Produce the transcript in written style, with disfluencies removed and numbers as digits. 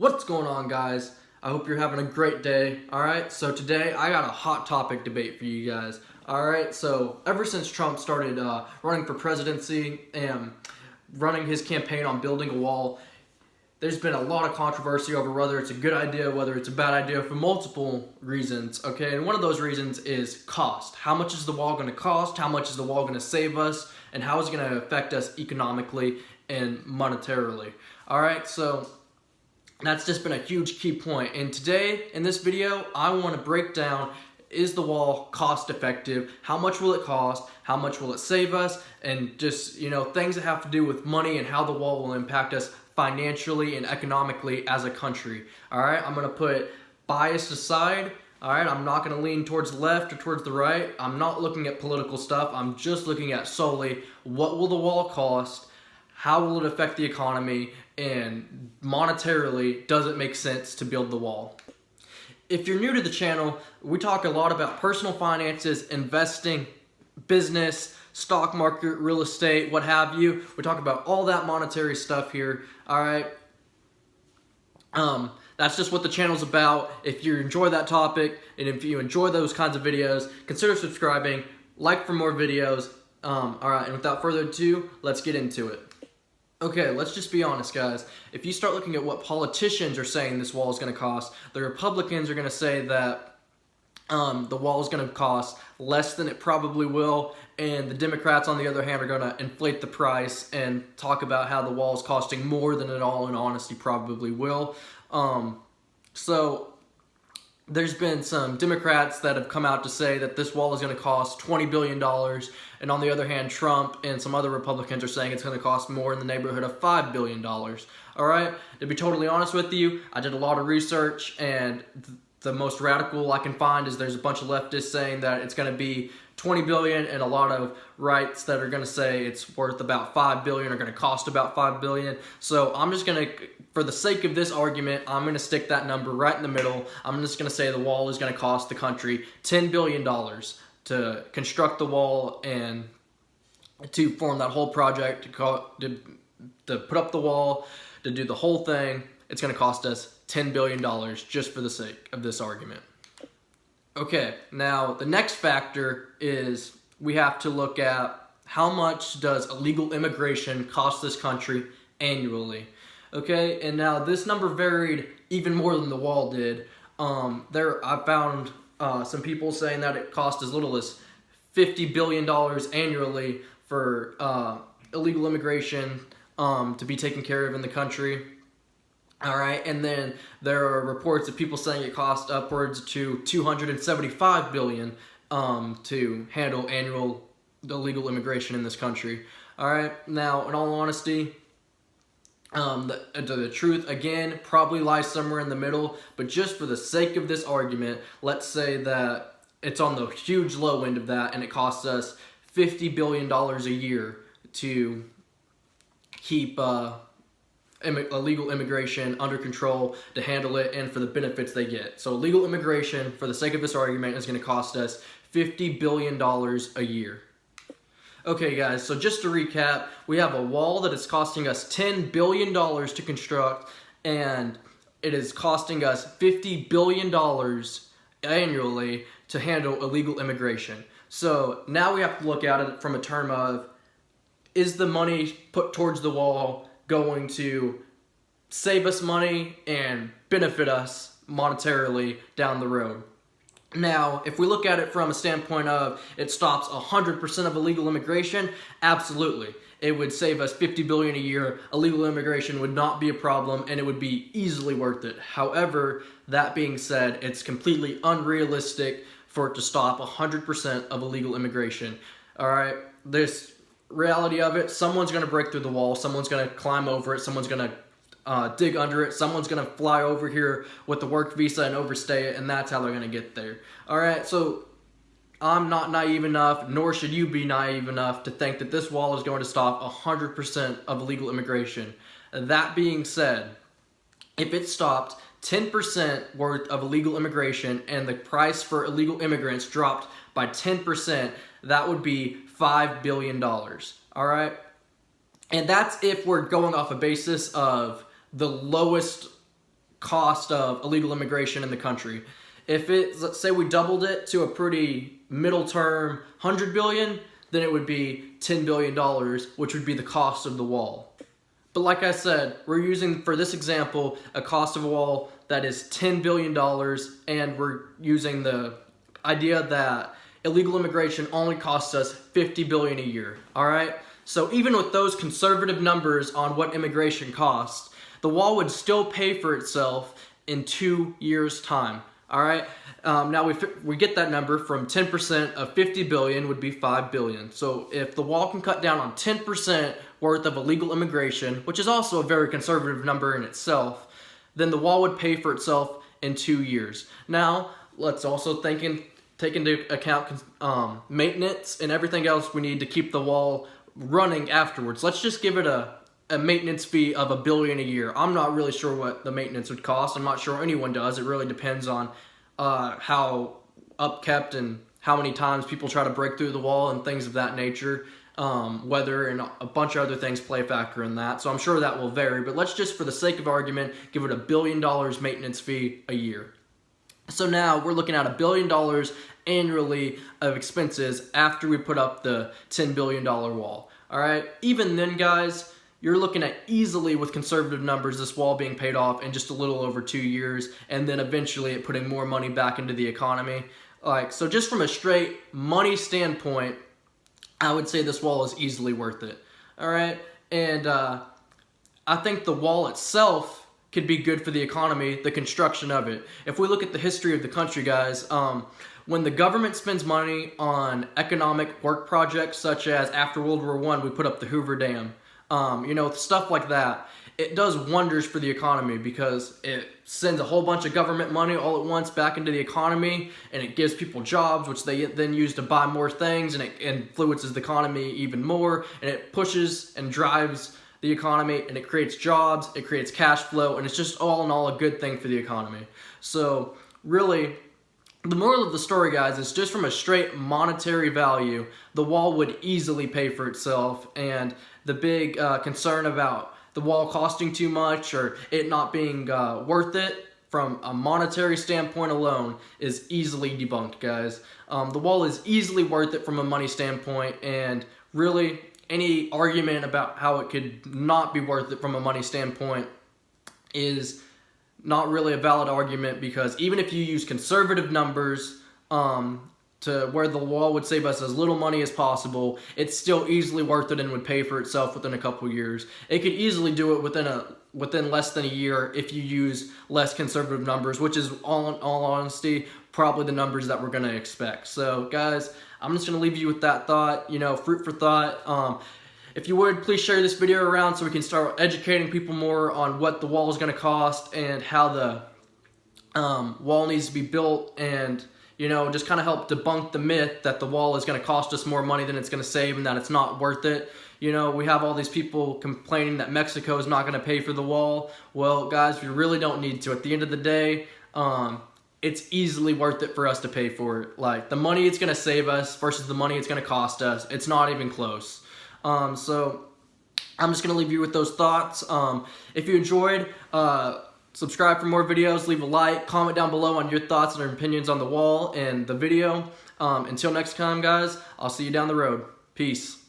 What's going on, guys? I hope you're having a great day. Alright, so today I got a hot topic debate for you guys. Alright, so ever since Trump started running for presidency and running his campaign on building a wall, there's been a lot of controversy over whether it's a good idea, whether it's a bad idea, for multiple reasons, okay? And one of those reasons is cost. How much is the wall going to cost? How much is the wall going to save us? And how is it going to affect us economically and monetarily? Alright, so that's just been a huge key point. And today, in this video, I want to break down, is the wall cost effective? How much will it cost? How much will it save us? And just, things that have to do with money and how the wall will impact us financially and economically as a country. Alright, I'm going to put bias aside. Alright, I'm not going to lean towards the left or towards the right. I'm not looking at political stuff. I'm just looking at solely what will the wall cost? How will it affect the economy? And monetarily, does it make sense to build the wall? If you're new to the channel, we talk a lot about personal finances, investing, business, stock market, real estate, what have you. We talk about all that monetary stuff here, alright? That's just what the channel's about. If you enjoy that topic, and if you enjoy those kinds of videos, consider subscribing, like for more videos. Alright, and without further ado, let's get into it. Okay, let's just be honest, guys. If you start looking at what politicians are saying this wall is going to cost, the Republicans are going to say that the wall is going to cost less than it probably will, and the Democrats, on the other hand, are going to inflate the price and talk about how the wall is costing more than it all, in honesty, probably will. So there's been some Democrats that have come out to say that this wall is going to cost $20 billion, and on the other hand, Trump and some other Republicans are saying it's going to cost more in the neighborhood of $5 billion. Alright, to be totally honest with you, I did a lot of research, and the most radical I can find is there's a bunch of leftists saying that it's going to be $20 billion, and a lot of rights that are going to say it's worth about $5 billion or going to cost about $5 billion. So I'm just going to, for the sake of this argument, I'm going to stick that number right in the middle. I'm just going to say the wall is going to cost the country $10 billion to construct the wall and to form that whole project, to put up the wall, to do the whole thing. It's going to cost us $10 billion just for the sake of this argument. Okay, now the next factor is we have to look at how much does illegal immigration cost this country annually. Okay, and now this number varied even more than the wall did. I found some people saying that it cost as little as $50 billion annually for illegal immigration to be taken care of in the country. Alright, and then there are reports of people saying it cost upwards to $275 billion to handle annual illegal immigration in this country. Alright, now in all honesty, the truth, again, probably lies somewhere in the middle, but just for the sake of this argument, let's say that it's on the huge low end of that, and it costs us $50 billion a year to keep illegal immigration under control, to handle it, and for the benefits they get. So illegal immigration, for the sake of this argument, is going to cost us $50 billion a year. Okay, guys, so just to recap, we have a wall that is costing us $10 billion to construct, and it is costing us $50 billion annually to handle illegal immigration. So now we have to look at it from a term of, is the money put towards the wall going to save us money and benefit us monetarily down the road? Now, if we look at it from a standpoint of it stops 100% of illegal immigration, absolutely. It would save us $50 billion a year. Illegal immigration would not be a problem, and it would be easily worth it. However, that being said, it's completely unrealistic for it to stop 100% of illegal immigration. Alright, this reality of it, someone's going to break through the wall, someone's going to climb over it, someone's going to dig under it, someone's going to fly over here with the work visa and overstay it, and that's how they're going to get there. Alright, so I'm not naive enough, nor should you be naive enough to think that this wall is going to stop 100% of illegal immigration. That being said, if it stopped 10% worth of illegal immigration and the price for illegal immigrants dropped by 10%, that would be $5 billion. Alright? And that's if we're going off a basis of the lowest cost of illegal immigration in the country. If let's say we doubled it to a pretty middle term 100 billion, then it would be $10 billion, which would be the cost of the wall. But like I said, we're using, for this example, a cost of a wall that is $10 billion, and we're using the idea that illegal immigration only costs us $50 billion a year, all right? So even with those conservative numbers on what immigration costs, the wall would still pay for itself in 2 years' time, all right? Now we get that number from 10% of 50 billion would be 5 billion. So if the wall can cut down on 10% worth of illegal immigration, which is also a very conservative number in itself, then the wall would pay for itself in 2 years. Now, let's also take into account maintenance and everything else we need to keep the wall running afterwards. Let's just give it a maintenance fee of $1 billion a year. I'm not really sure what the maintenance would cost. I'm not sure anyone does. It really depends on how upkept and how many times people try to break through the wall and things of that nature. Weather and a bunch of other things play a factor in that. So I'm sure that will vary, but let's just, for the sake of argument, give it $1 billion maintenance fee a year. So now we're looking at $1 billion annually of expenses after we put up the $10 billion wall. All right. Even then, guys, you're looking at easily, with conservative numbers, this wall being paid off in just a little over 2 years, and then eventually it putting more money back into the economy. So just from a straight money standpoint, I would say this wall is easily worth it. All right. And I think the wall itself could be good for the economy, the construction of it. If we look at the history of the country, guys, when the government spends money on economic work projects, such as after World War I, we put up the Hoover Dam, stuff like that, it does wonders for the economy because it sends a whole bunch of government money all at once back into the economy, and it gives people jobs, which they then use to buy more things, and it influences the economy even more, and it pushes and drives the economy, and it creates jobs, it creates cash flow, and it's just all in all a good thing for the economy. So really, the moral of the story, guys, is just from a straight monetary value, the wall would easily pay for itself, and the big concern about the wall costing too much or it not being worth it from a monetary standpoint alone is easily debunked, guys. The wall is easily worth it from a money standpoint, and really any argument about how it could not be worth it from a money standpoint is not really a valid argument, because even if you use conservative numbers to where the wall would save us as little money as possible, it's still easily worth it and would pay for itself within a couple years. It could easily do it within less than a year if you use less conservative numbers, which is, all honesty, probably the numbers that we're going to expect. So, guys, I'm just going to leave you with that thought, fruit for thought. If you would, please share this video around so we can start educating people more on what the wall is going to cost and how the wall needs to be built, and just kind of help debunk the myth that the wall is going to cost us more money than it's going to save and that it's not worth it. We have all these people complaining that Mexico is not going to pay for the wall. Well, guys, we really don't need to. At the end of the day, it's easily worth it for us to pay for it. Like, the money it's going to save us versus the money it's going to cost us, it's not even close. So I'm just going to leave you with those thoughts. If you enjoyed, subscribe for more videos, leave a like, comment down below on your thoughts and opinions on the wall and the video. Until next time, guys, I'll see you down the road. Peace.